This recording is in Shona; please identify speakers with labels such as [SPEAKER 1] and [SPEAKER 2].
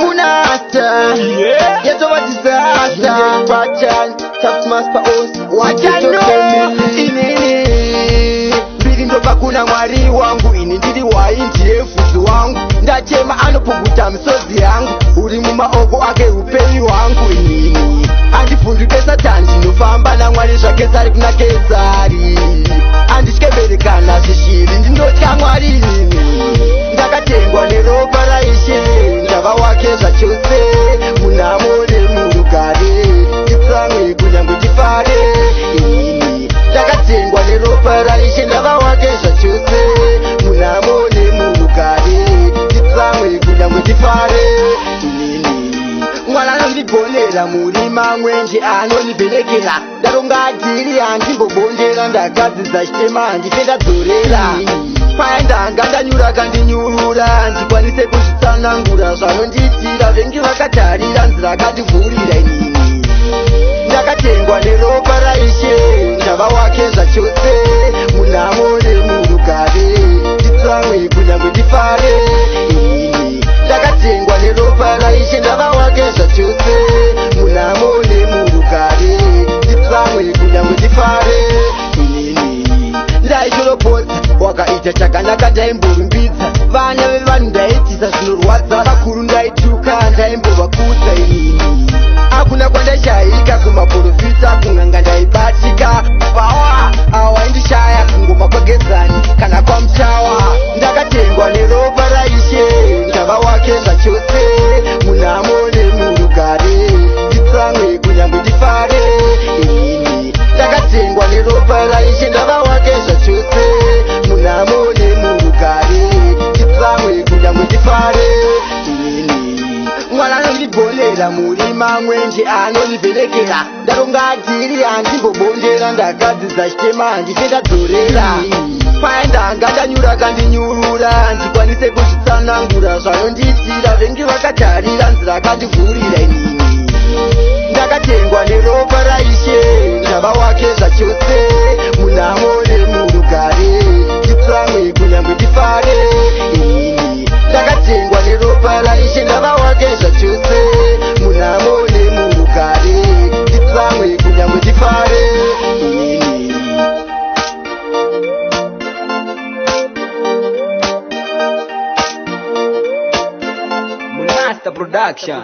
[SPEAKER 1] Munasta, yet over disaster. Bachan, tough master host. What you know? Mbili ndo bakuna mwari wangu. Ini ndiri wa inji efuzi wangu. Ndachema anopuguta msozi yangu. Uri mumaoko ake upeli wangu. Ini andifundike satani nufamba na mwari zvake zari kuna kezari. Andishikeberekana zvishiri ndinotya mwari ini. Ndakatengwa neropa raishe ndava wake zvachose. Munamore murugare nditsamwe kunyange ndifare. Ini ndakatengwa neropa raishe ndava wake zvachose. Munamore murugare nditsamwe kunyange ndifare. Mwana anondigonera murima mwenje anondivhenekera. Ndaronga adhiri handimbobondera ndakadzidza chitema handife ndadzorera. Paya ndanga ndanyura kandinyurura ndikwanise kuzvitsanangura zvanondiitira vengi vakatarira nzira akandivhurira. Inini ndakatengwa neropa raishe ndava wake zvachose. Munamore murugare nditsamwe kunyange ndifare. Inini ndakatengwa neropa raishe ndava wake zvachose. Munamore murugare nditsamwe kunyange ndifare. Inini ndaishoropodza wakaita chakanaka ndaimborumbidza. Vana vevanhu ndaitisa zvinorwadza. Vakuru ndaituka ndaimbovakudza. Inini hakuna kwandashayika kumaprofita kun'anga ndaibatika. Pawa awaindishaya kungoma kwagezani kana kwamuchawa. Ndakatengwa neropa raishe ndava wake zvachose. Munamore murugare nditsamwe kunyange ndifare. Inini ndakatengwa neropa raishe ndava wake zvachose. Munamore murugare nditsamwe kunyange ndifare. Inini mwana anondigonera murima mwenje anondivhenekera. Ndaronga adhiri handimbobondera ndakadzidza chitema handife ndadzorera. Paya ndanga ndanyura kandinyurura ndikwanise kuzvitsanangura zvanondiitira vengi vakatarira nzira akandivhurira. Inini ndakatengwa neropa raishe ndava wake zvachose. Munamore murugare nditsamwe kunyange ndifare. Inini ndakatengwa neropa raishe ndava wake zvachose. Munamore murugare nditsamwe kunyange ndifare. Munasta Production.